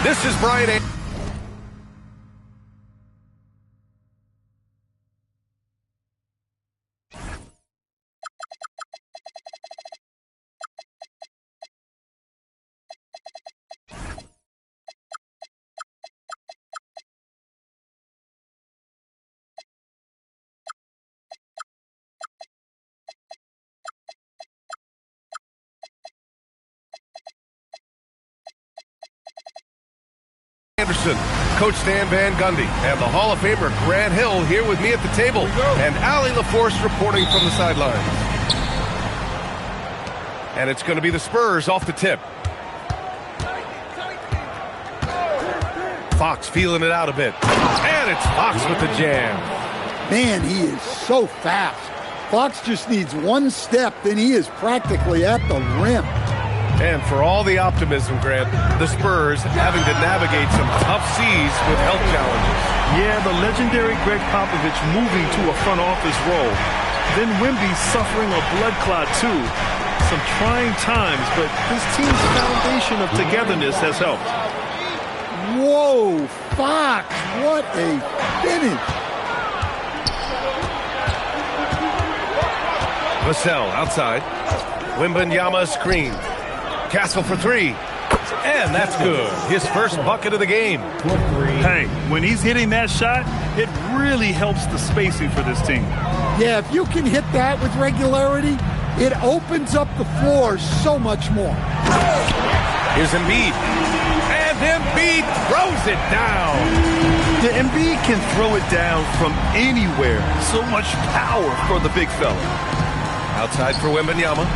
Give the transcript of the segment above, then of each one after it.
This is Brian Anderson, Coach Stan Van Gundy, and the Hall of Famer Grant Hill here with me at the table, and Allie LaForce reporting from the sidelines. And it's going to be the Spurs off the tip. Fox feeling it out a bit. And it's Fox with the jam. Man, he is so fast. Fox just needs one step, then he is practically at the rim. And for all the optimism, Grant, the Spurs having to navigate some tough seas with health challenges. Yeah, the legendary Greg Popovich moving to a front office role. Then Wemby suffering a blood clot too. Some trying times, but this team's foundation of togetherness has helped. Whoa, Fox, what a finish. Vassell outside. Wembanyama screen. Castle for three. And that's good. His first bucket of the game. Hey, when he's hitting that shot, it really helps the spacing for this team. Yeah, if you can hit that with regularity, it opens up the floor so much more. Here's Embiid. And Embiid throws it down. Yeah, Embiid can throw it down from anywhere. So much power for the big fella. Outside for Wembanyama.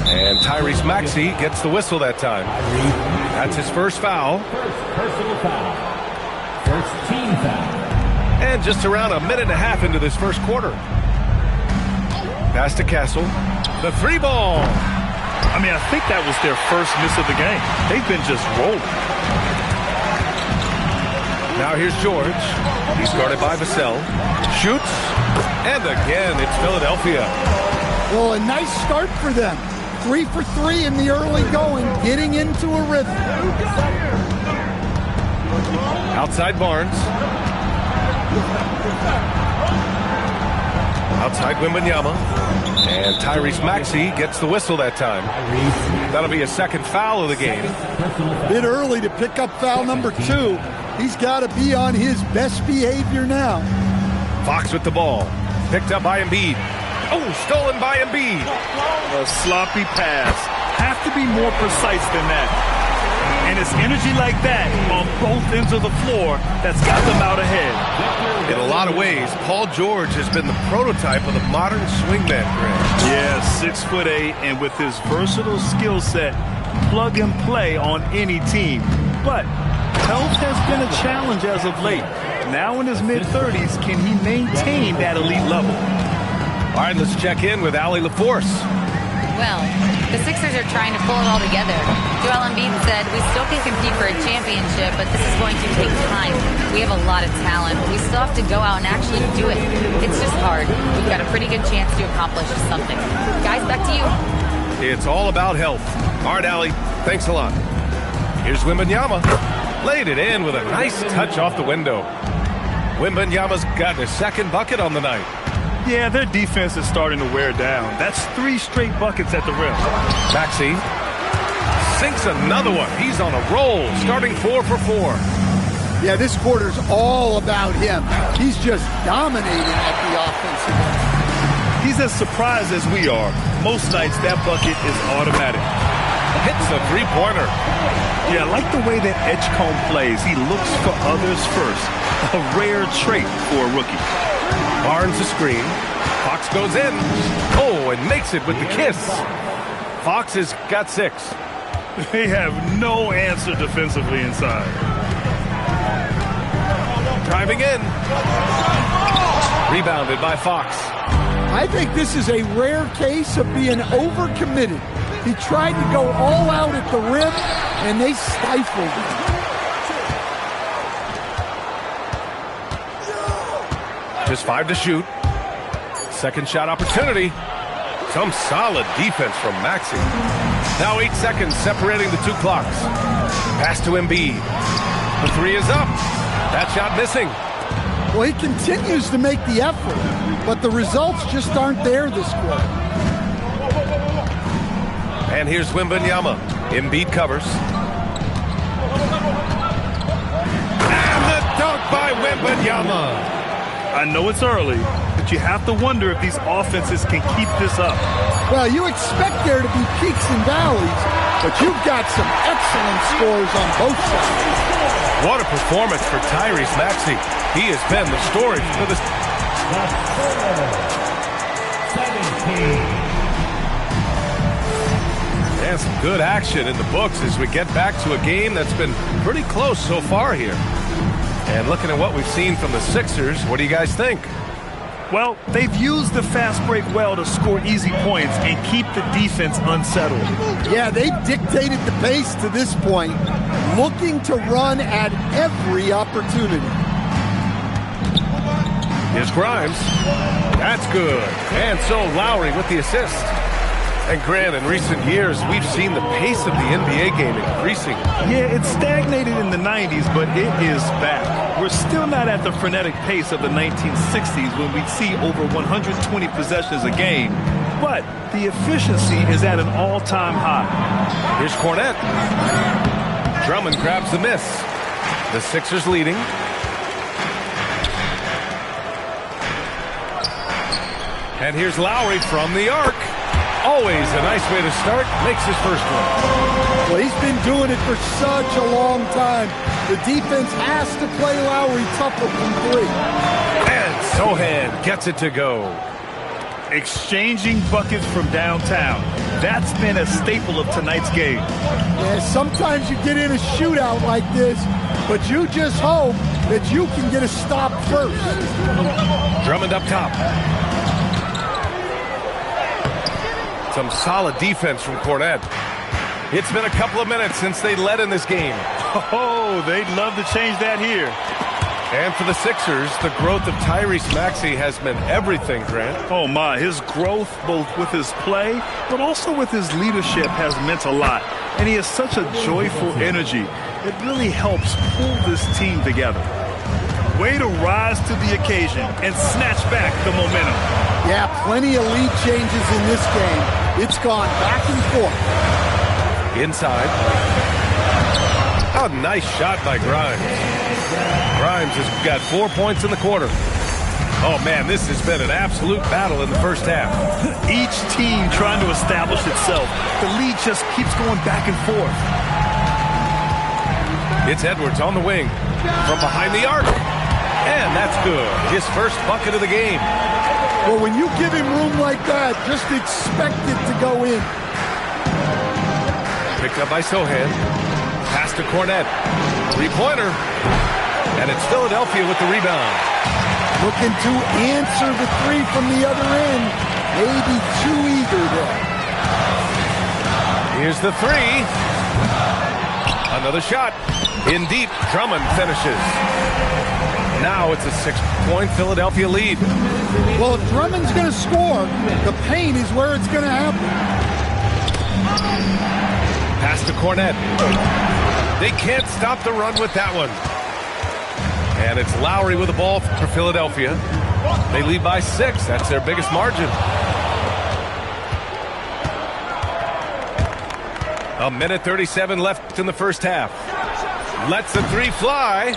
And Tyrese Maxey gets the whistle that time. That's his first foul. First personal foul. First team foul. And just around a minute and a half into this first quarter. Pass to Castle. The three ball. I mean, I think that was their first miss of the game. They've been just rolling. Now here's George. He's guarded by Vassell. Shoots. And again, it's Philadelphia. Well, a nice start for them. 3 for 3 in the early going, getting into a rhythm. Outside Barnes. Outside Wembanyama. And Tyrese Maxey gets the whistle that time. That'll be a second foul of the game. Bit early to pick up foul number 2. He's got to be on his best behavior now. Fox with the ball. Picked up by Embiid. Oh, stolen by Embiid. A sloppy pass. Have to be more precise than that. And it's energy like that on both ends of the floor that's got them out ahead. In a lot of ways, Paul George has been the prototype of the modern swingman, Grant. Yeah, 6'8", and with his versatile skill set, plug and play on any team. But health has been a challenge as of late. Now in his mid-30s, can he maintain that elite level? All right, let's check in with Allie LaForce. Well, the Sixers are trying to pull it all together. Joel Embiid said, we still can compete for a championship, but this is going to take time. We have a lot of talent. We still have to go out and actually do it. It's just hard. We've got a pretty good chance to accomplish something. Guys, back to you. It's all about health. All right, Allie, thanks a lot. Here's Wembanyama. Laid it in with a nice touch off the window. Wembanyama's got his second bucket on the night. Yeah, their defense is starting to wear down. That's 3 straight buckets at the rim. Maxey sinks another one. He's on a roll, starting 4 for 4. Yeah, this quarter's all about him. He's just dominating at the offensive end. He's as surprised as we are. Most nights, that bucket is automatic. Hits a three-pointer. Yeah, I like the way that Edgecombe plays. He looks for others first. A rare trait for a rookie. Barnes the screen. Fox goes in. Oh, and makes it with the kiss. Fox has got 6. They have no answer defensively inside. Driving in. Rebounded by Fox. I think this is a rare case of being overcommitted. He tried to go all out at the rim, and they stifled him. Just 5 to shoot. Second shot opportunity. Some solid defense from Maxey. Now 8 seconds separating the two clocks. Pass to Embiid. The three is up. That shot missing. Well, he continues to make the effort, but the results just aren't there this quarter. And here's Wembanyama. Embiid covers. And the dunk by Wembanyama. I know it's early, but you have to wonder if these offenses can keep this up. Well, you expect there to be peaks and valleys, but you've got some excellent scores on both sides. What a performance for Tyrese Maxey. He has been the story for this. And some good action in the books as we get back to a game that's been pretty close so far here. And looking at what we've seen from the Sixers, what do you guys think? Well, they've used the fast break well to score easy points and keep the defense unsettled. Yeah, they've dictated the pace to this point, looking to run at every opportunity. Here's Grimes. That's good. And so Lowry with the assist. And Grant, in recent years, we've seen the pace of the NBA game increasing. Yeah, it stagnated in the 90s, but it is back. We're still not at the frenetic pace of the 1960s when we'd see over 120 possessions a game, but the efficiency is at an all-time high. Here's Cornette. Drummond grabs the miss. The Sixers leading. And here's Lowry from the arc. Always a nice way to start. Makes his first one. Well, he's been doing it for such a long time. The defense has to play Lowry tougher from three. And Sohan gets it to go. Exchanging buckets from downtown. That's been a staple of tonight's game. Yeah, sometimes you get in a shootout like this, but you just hope that you can get a stop first. Drummond up top. Some solid defense from Cornette. It's been a couple of minutes since they led in this game. Oh, they'd love to change that here. And for the Sixers, the growth of Tyrese Maxey has meant everything, Grant. Oh, my. His growth, both with his play, but also with his leadership, has meant a lot. And he has such a joyful energy. It really helps pull this team together. Way to rise to the occasion and snatch back the momentum. Yeah, plenty of lead changes in this game. It's gone back and forth. Inside. A nice shot by Grimes. Grimes has got 4 points in the quarter. Oh, man, this has been an absolute battle in the first half. Each team trying to establish itself. The lead just keeps going back and forth. It's Edwards on the wing. From behind the arc. And that's good. His first bucket of the game. Well, when you give him room like that, just expect it to go in. Picked up by Sohan. Pass to Cornette. Three-pointer. And it's Philadelphia with the rebound. Looking to answer the three from the other end. Maybe too eager there. Here's the three. Another shot. In deep, Drummond finishes. Now it's a 6-point Philadelphia lead. Well, if Drummond's going to score, the paint is where it's going to happen. Pass to Cornette. They can't stop the run with that one. And it's Lowry with the ball for Philadelphia. They lead by 6. That's their biggest margin. A minute 37 left in the first half. Lets the three fly.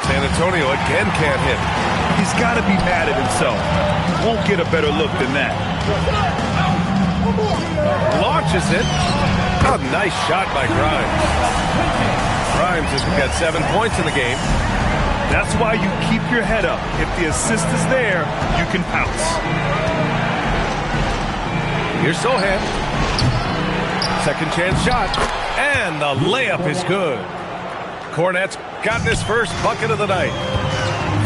San Antonio again can't hit. He's got to be mad at himself. Won't get a better look than that. Launches it. A nice shot by Grimes. Grimes has got 7 points in the game. That's why you keep your head up. If the assist is there, you can pounce. Here's Sohan. Second chance shot. And the layup is good. Cornette's gotten his first bucket of the night.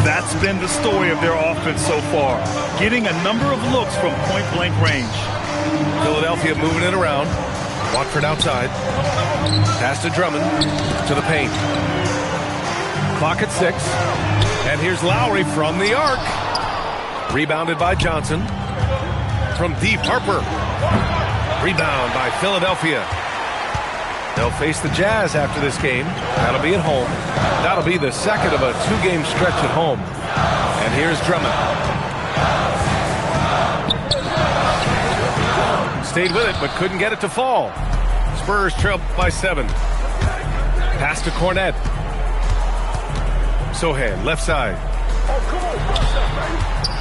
That's been the story of their offense so far. Getting a number of looks from point-blank range. Philadelphia moving it around. Watford outside. Pass to Drummond. To the paint. Clock at 6. And here's Lowry from the arc. Rebounded by Johnson. from deep. Harper. Rebound by Philadelphia. They'll face the Jazz after this game. That'll be at home. That'll be the second of a 2-game stretch at home. And here's Drummond. Stayed with it, but couldn't get it to fall. Spurs trail by 7. Pass to Cornette. Sohan, left side.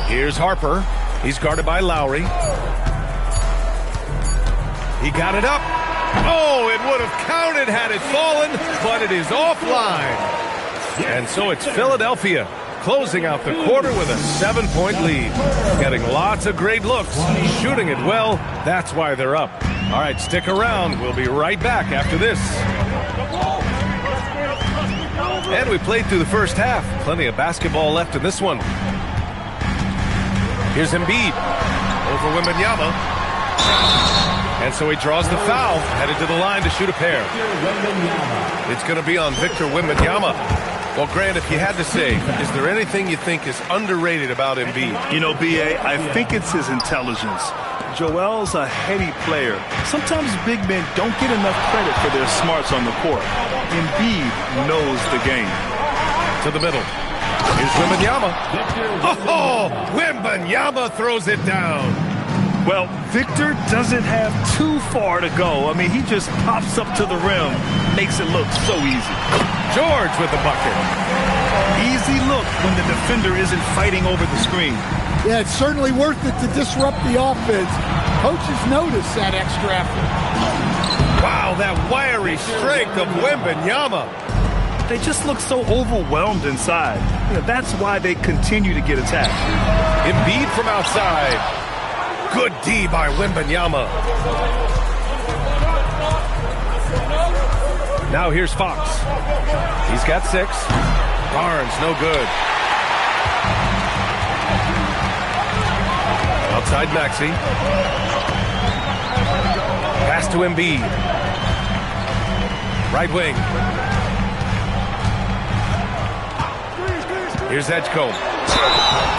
Here's Harper. He's guarded by Lowry. He got it up. Oh, it would have counted had it fallen, but it is offline. And so it's Philadelphia closing out the quarter with a 7-point lead. Getting lots of great looks, shooting it well. That's why they're up. All right, stick around. We'll be right back after this. And we played through the first half. Plenty of basketball left in this one. Here's Embiid over Wembanyama. And so he draws the foul, headed to the line to shoot a pair. It's going to be on Victor Wembanyama. Well, Grant, if you had to say, is there anything you think is underrated about Embiid? You know, B.A., I think it's his intelligence. Joel's a heady player. Sometimes big men don't get enough credit for their smarts on the court. Embiid knows the game. To the middle. Here's Wembanyama. Oh, Wembanyama throws it down. Well, Victor doesn't have too far to go. I mean, he just pops up to the rim, makes it look so easy. George with the bucket. Easy look when the defender isn't fighting over the screen. Yeah, it's certainly worth it to disrupt the offense. Coaches notice that extra effort. Wow, that wiry strength of Wembanyama. They just look so overwhelmed inside. You know, that's why they continue to get attacked. Embiid from outside. Good D by Wembanyama. Now here's Fox. He's got 6. Barnes, no good. Outside Maxey. Pass to Embiid. Right wing. Here's Edgecombe.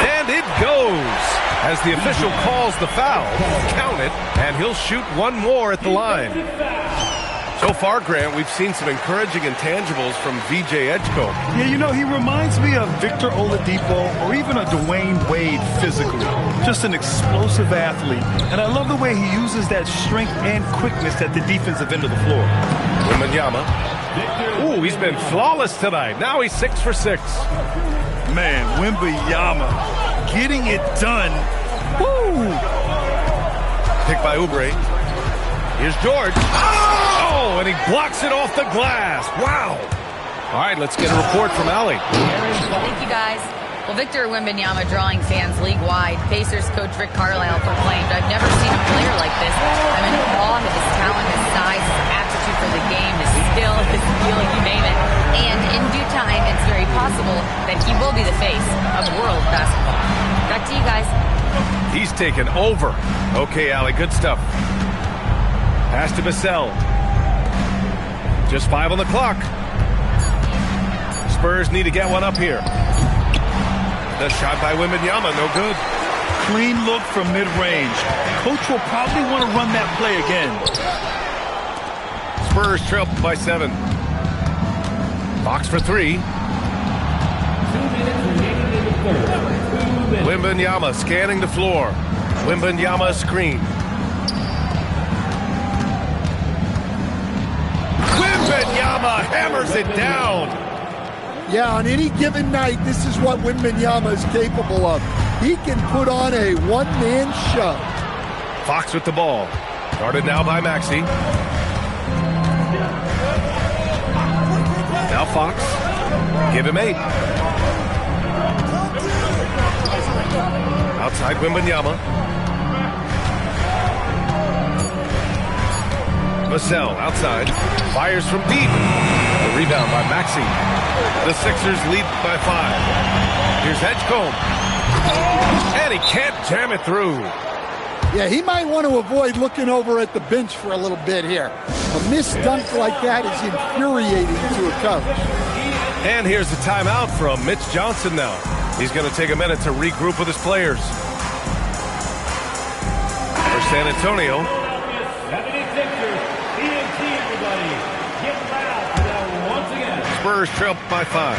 And it goes. As the official calls the foul, count it, and he'll shoot one more at the line. So far, Grant, we've seen some encouraging intangibles from VJ Edgecombe. Yeah, you know, he reminds me of Victor Oladipo or even a Dwayne Wade physically. Just an explosive athlete. And I love the way he uses that strength and quickness at the defensive end of the floor. Wembanyama. Ooh, he's been flawless tonight. Now he's 6 for 6. Man, Wembanyama getting it done. Woo! Picked by Oubre. Here's George. Oh, and he blocks it off the glass. Wow. All right, let's get a report from Allie. Thank you, guys. Well, Victor Wembanyama drawing fans league-wide. Pacers coach Rick Carlisle proclaimed, "I've never seen a player like this. I'm in awe of his talent, his size, his aptitude for the game, his skill, his feel, you name it. And in due time, it's very possible that he will be the face of world basketball." Back to you guys. He's taken over. Okay, Allie, good stuff. Pass to Vassell. Just 5 on the clock. Spurs need to get one up here. The shot by Wembanyama, no good. Clean look from mid-range. Coach will probably want to run that play again. Spurs trail by 7. Fox for 3. Wembanyama scanning the floor. Wembanyama screen. Wembanyama hammers it down. Yeah, on any given night, this is what Wembanyama is capable of. He can put on a one-man show. Fox with the ball. Guarded now by Maxey. Now Fox. Give him 8. Outside Wembanyama. Vassell outside. Fires from deep. The rebound by Maxey. The Sixers lead by 5. Here's Edgecombe. And he can't jam it through. Yeah, he might want to avoid looking over at the bench for a little bit here. A missed dunk like that is infuriating to a coach. And here's the timeout from Mitch Johnson now. He's going to take a minute to regroup with his players. San Antonio. 76ers, TNT, everybody. Get loud for that once again. Spurs trail by 5.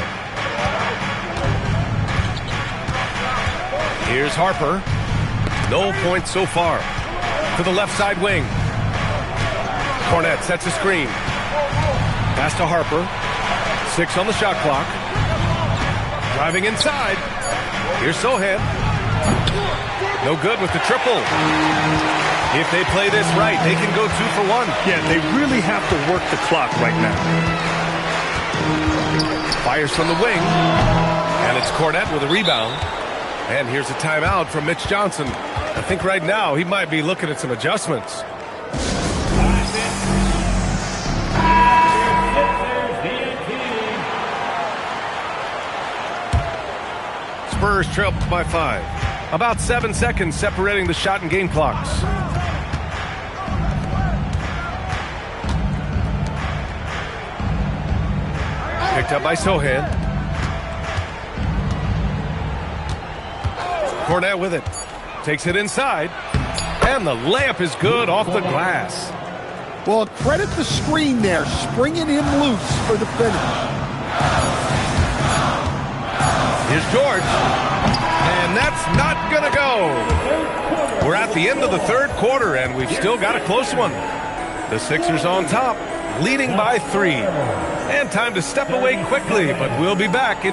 Here's Harper. No points so far. To the left side wing. Cornette sets a screen. Pass to Harper. 6 on the shot clock. Driving inside. Here's Sohan. No good with the triple. If they play this right, they can go 2 for 1. Yeah, they really have to work the clock right now. Fires from the wing. And it's Cornette with a rebound. And here's a timeout from Mitch Johnson. I think right now he might be looking at some adjustments. Spurs trail by 5. About 7 seconds separating the shot and game clocks. Picked up by Sohan. Cornette with it. Takes it inside. And the layup is good off the glass. Well, credit the screen there, springing him loose for the finish. Here's George. And that's not going to go. We're at the end of the third quarter, and we've still got a close one. The Sixers on top, leading by 3. And time to step away quickly, but we'll be back.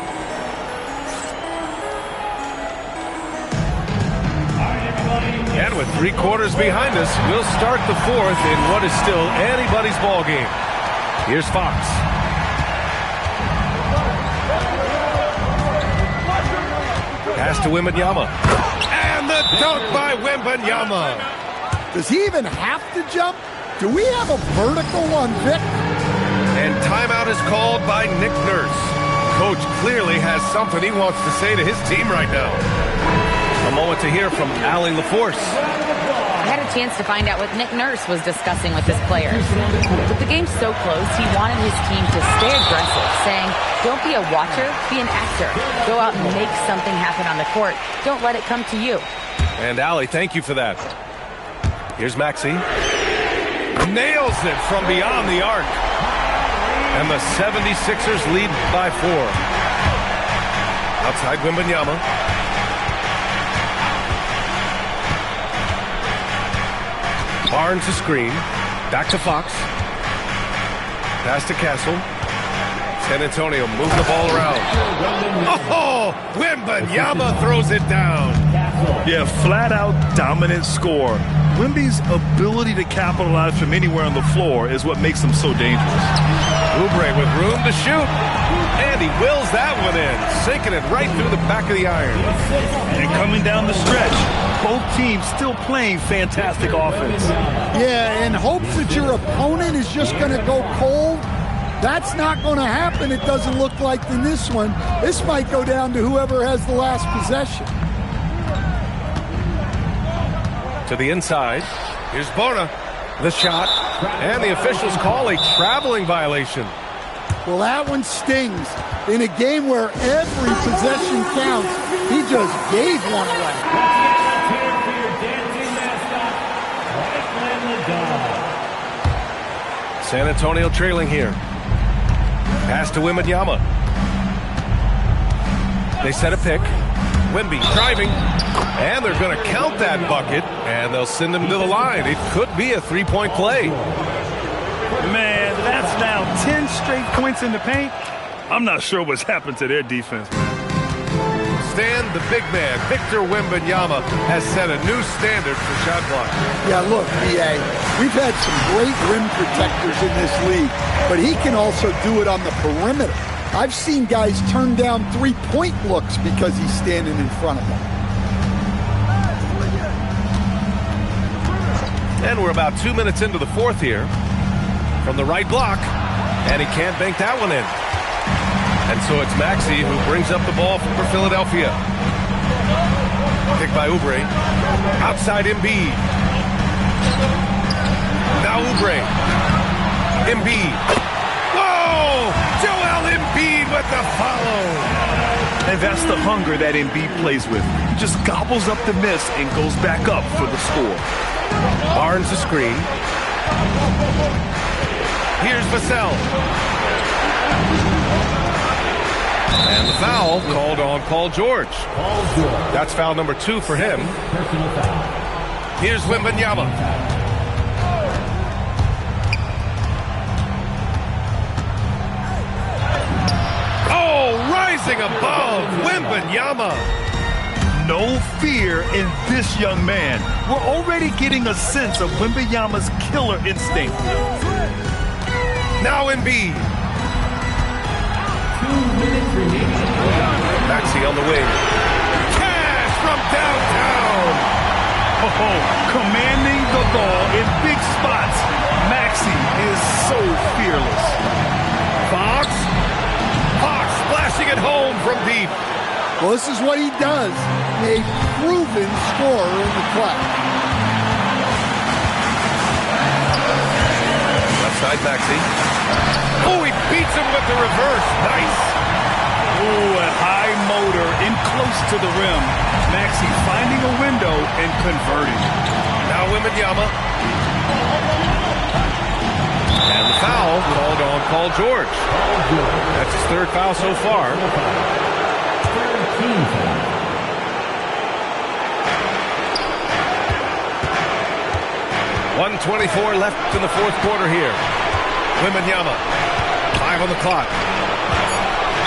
And with 3 quarters behind us, we'll start the fourth in what is still anybody's ball game. Here's Fox. Pass to Wembanyama. And the dunk by Wembanyama. Does he even have to jump? Do we have a vertical on Vic? And timeout is called by Nick Nurse. Coach clearly has something he wants to say to his team right now. A moment to hear from Allie LaForce. I had a chance to find out what Nick Nurse was discussing with his players. With the game so close, he wanted his team to stay aggressive, saying, don't be a watcher, be an actor. Go out and make something happen on the court. Don't let it come to you. And Allie, thank you for that. Here's Maxey. Nails it from beyond the arc. And the 76ers lead by 4. Outside Wembanyama. Barnes a screen. Back to Fox. Pass to Castle. San Antonio moves the ball around. Oh, Wembanyama throws it down. Yeah, flat-out dominant score. Wemby's ability to capitalize from anywhere on the floor is what makes him so dangerous. Oubre with room to shoot. And he wills that one in, sinking it right through the back of the iron. And coming down the stretch, both teams still playing fantastic offense. Yeah, in hopes that your opponent is just going to go cold. That's not going to happen, it doesn't look like in this one. This might go down to whoever has the last possession. To the inside. Here's Bona. The shot. And the officials call a traveling violation. Well, that one stings. In a game where every possession counts, he just gave one away. San Antonio trailing here. Pass to Wembanyama. They set a pick. Wemby driving. And they're going to count that bucket. And they'll send him to the line. It could be a three-point play. Man, that's now 10 straight points in the paint. I'm not sure what's happened to their defense. Stan, the big man, Victor Wembanyama, has set a new standard for shot blocking. Yeah, look, B.A., we've had some great rim protectors in this league, but he can also do it on the perimeter. I've seen guys turn down three-point looks because he's standing in front of them. And we're about 2 minutes into the fourth here. From the right block, and he can't bank that one in. And so it's Maxey who brings up the ball for Philadelphia. Picked by Oubre. Outside Embiid. Now Oubre. Embiid. Whoa! Joel Embiid with the follow. And that's the hunger that Embiid plays with. He just gobbles up the miss and goes back up for the score. Barnes a screen. Here's Vassell. And the foul called on Paul George. That's foul number 2 for him. Here's Wembanyama. Oh, rising above Wembanyama. No fear in this young man. We're already getting a sense of Wembanyama's killer instinct. Now Embiid. Maxey on the wing. Cash from downtown. Oh, commanding the ball in big spots. Maxey is so fearless. Fox splashing it home from deep. Well, this is what he does. A proven scorer in the clutch. Left side Maxey. Oh, he beats him with the reverse. Nice. Ooh, a high motor in close to the rim. Maxey finding a window and converting. Now Wembanyama. And the foul called on Paul George. That's his 3rd foul so far. 1:24 left in the 4th quarter here. Wembanyama, 5 on the clock.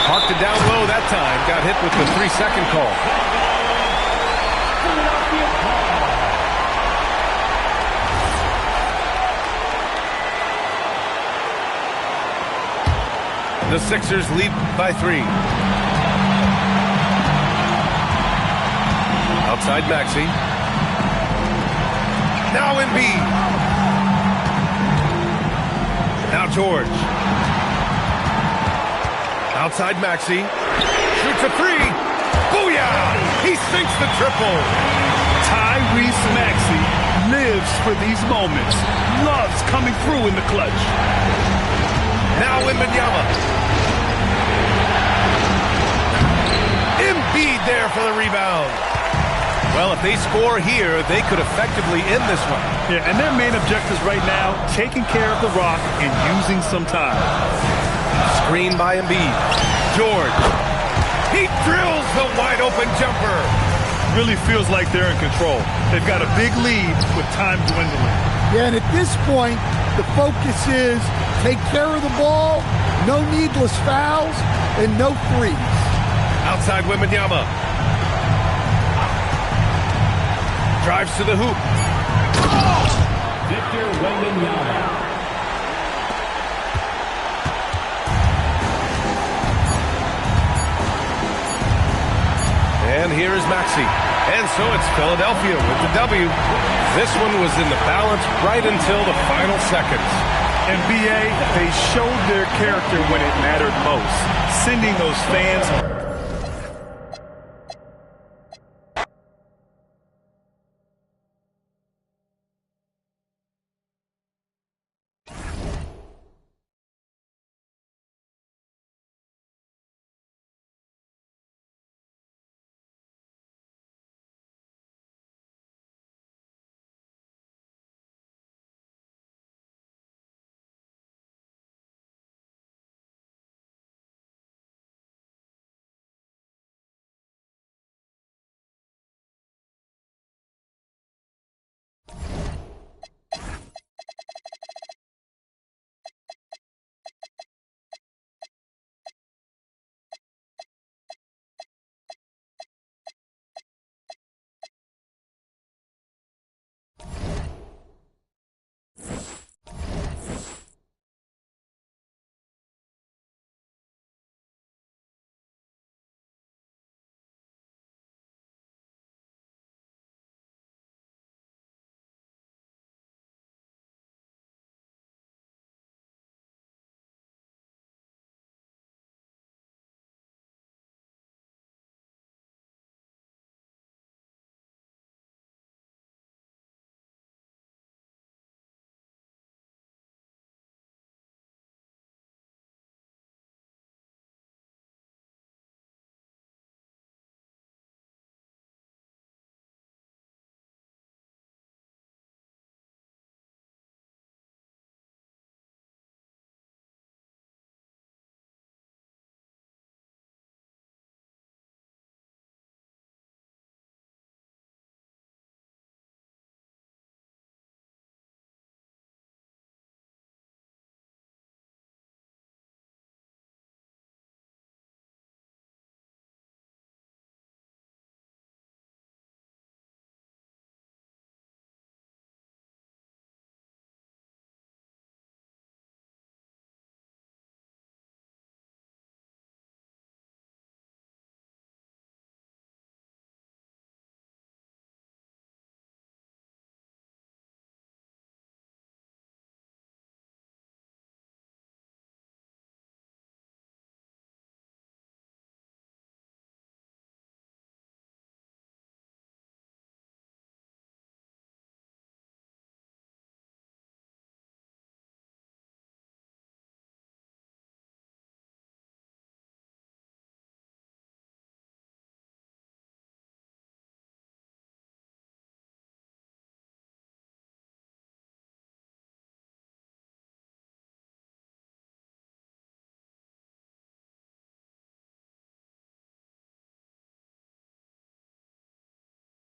Parked it down low that time. Got hit with the 3-second call. The Sixers lead by 3. Outside Maxey. Now Embiid. Now George. Outside Maxey. Shoots a 3. Booyah! He sinks the triple. Tyrese Maxey lives for these moments. Loves coming through in the clutch. Now Wembanyama. Embiid there for the rebound. Well, if they score here, they could effectively end this one. Yeah, and their main objectives right now, taking care of the rock and using some time. Screen by Embiid. George. He drills the wide-open jumper. Really feels like they're in control. They've got a big lead with time dwindling. Yeah, and at this point, the focus is take care of the ball, no needless fouls, and no threes. Outside Wembanyama. Drives to the hoop. Victor Wembanyama. And here is Maxey. And so it's Philadelphia with the W. This one was in the balance right until the final seconds. NBA, they showed their character when it mattered most, sending those fans